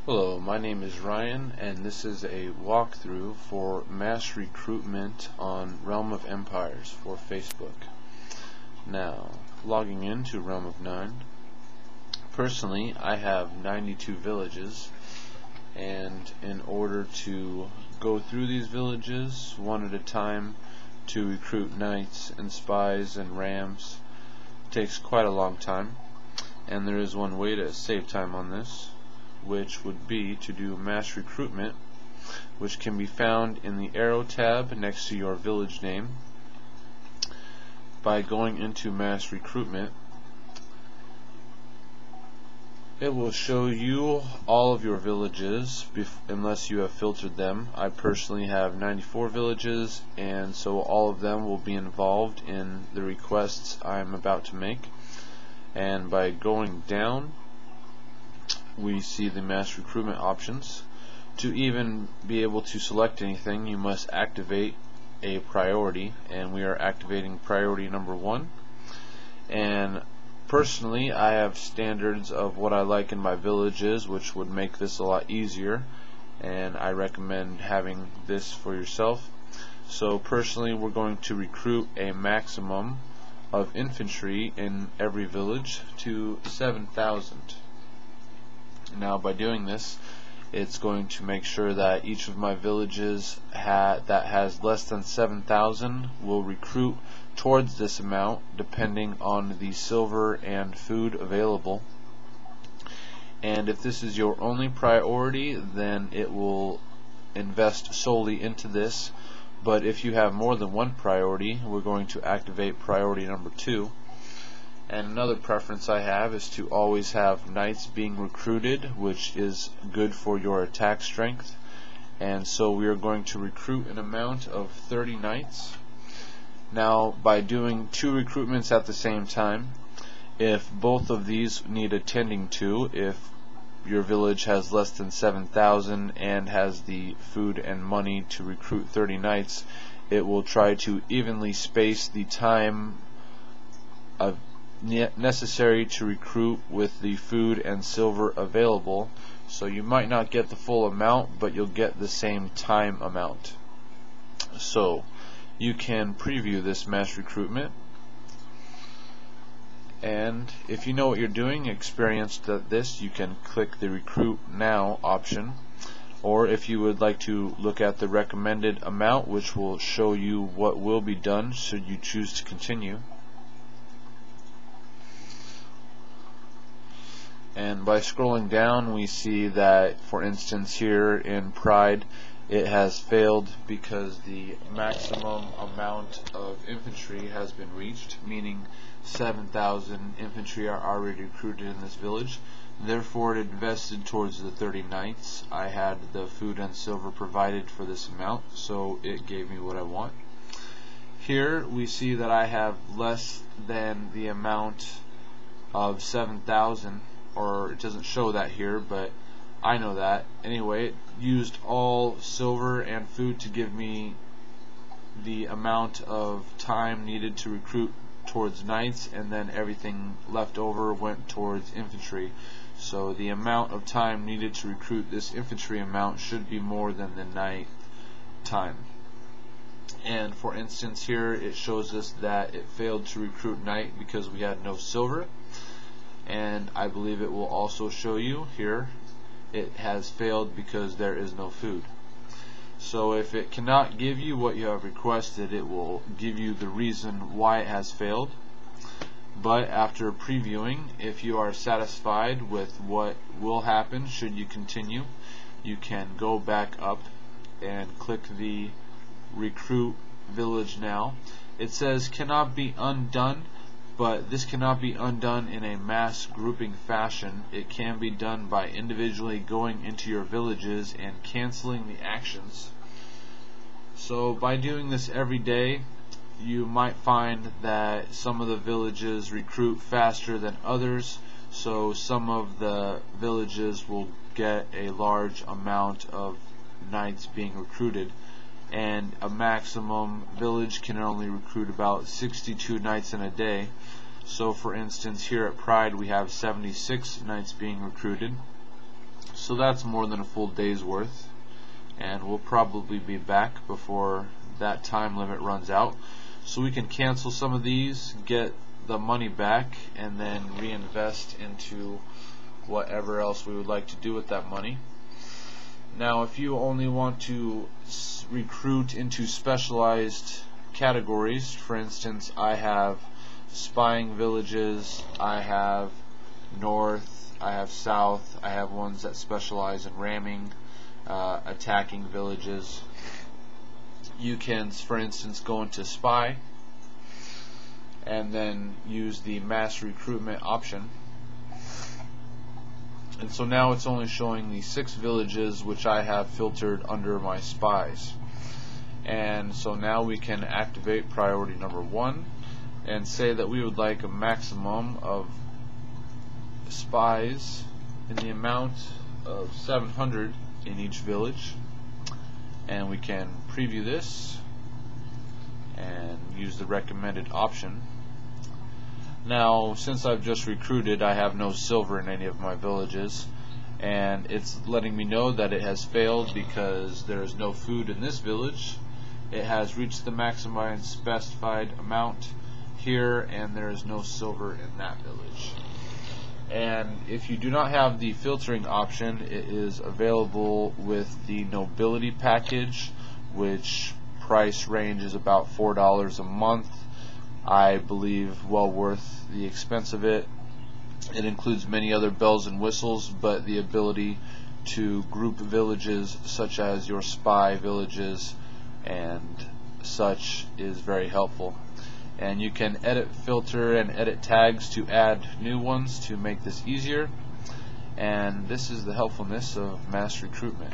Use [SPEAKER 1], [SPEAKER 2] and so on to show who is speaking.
[SPEAKER 1] Hello, my name is Ryan, and this is a walkthrough for mass recruitment on Realm of Empires for Facebook. Now, logging into Realm of 9. Personally, I have 92 villages, and in order to go through these villages one at a time to recruit knights and spies and rams takes quite a long time, and there is one way to save time on this, which would be to do mass recruitment, which can be found in the arrow tab next to your village name. By going into mass recruitment, it will show you all of your villages unless you have filtered them. I personally have 94 villages, and so all of them will be involved in the requests I'm about to make. And by going down, we see the mass recruitment options. To even be able to select anything, you must activate a priority, and we are activating priority number 1. And personally, I have standards of what I like in my villages, which would make this a lot easier, and I recommend having this for yourself. So personally, we're going to recruit a maximum of infantry in every village to 7,000. Now, by doing this, it's going to make sure that each of my villages that has less than 7,000 will recruit towards this amount depending on the silver and food available. And if this is your only priority, then it will invest solely into this. But if you have more than one priority, we're going to activate priority number 2. And another preference I have is to always have knights being recruited, which is good for your attack strength. And so we are going to recruit an amount of 30 knights. Now, by doing 2 recruitments at the same time, if both of these need attending to, if your village has less than 7,000 and has the food and money to recruit 30 knights, it will try to evenly space the time necessary to recruit with the food and silver available. So you might not get the full amount, but you'll get the same time amount. So you can preview this mass recruitment, and if you know what you're doing, experienced at this, you can click the recruit now option. Or if you would like to look at the recommended amount, which will show you what will be done should you choose to continue. And by scrolling down, we see that, for instance, here in Pride, it has failed because the maximum amount of infantry has been reached, meaning 7,000 infantry are already recruited in this village. Therefore, it invested towards the 30 knights. I had the food and silver provided for this amount, so it gave me what I want. Here we see that I have less than the amount of 7,000, or it doesn't show that here, but I know that. Anyway, it used all silver and food to give me the amount of time needed to recruit towards knights, and then everything left over went towards infantry. So the amount of time needed to recruit this infantry amount should be more than the knight time. And for instance, here it shows us that it failed to recruit knight because we had no silver. And I believe it will also show you here it has failed because there is no food. So if it cannot give you what you have requested, it will give you the reason why it has failed. But after previewing, if you are satisfied with what will happen should you continue, you can go back up and click the recruit village now. It says cannot be undone, but this cannot be undone in a mass grouping fashion. It can be done by individually going into your villages and canceling the actions. So by doing this every day, you might find that some of the villages recruit faster than others, so some of the villages will get a large amount of knights being recruited, and a maximum village can only recruit about 62 knights in a day. So for instance, here at Pride we have 76 knights being recruited, So that's more than a full day's worth, and we'll probably be back before that time limit runs out, so we can cancel some of these, get the money back, and then reinvest into whatever else we would like to do with that money. Now, if you only want to recruit into specialized categories, for instance, I have spying villages, I have north, I have south, I have ones that specialize in ramming, attacking villages. You can, for instance, go into spy and then use the mass recruitment option. And so now it's only showing the 6 villages which I have filtered under my spies. And so now we can activate priority number 1 and say that we would like a maximum of spies in the amount of 700 in each village. And we can preview this and use the recommended option. Now, since I've just recruited, I have no silver in any of my villages, and it's letting me know that it has failed because there is no food in this village. It has reached the maximum specified amount here, and there is no silver in that village. And if you do not have the filtering option, it is available with the nobility package, which price range is about $4 a month. I believe well worth the expense of it. It includes many other bells and whistles, but the ability to group villages such as your spy villages and such is very helpful. And you can edit, filter, and edit tags to add new ones to make this easier. And this is the helpfulness of mass recruitment.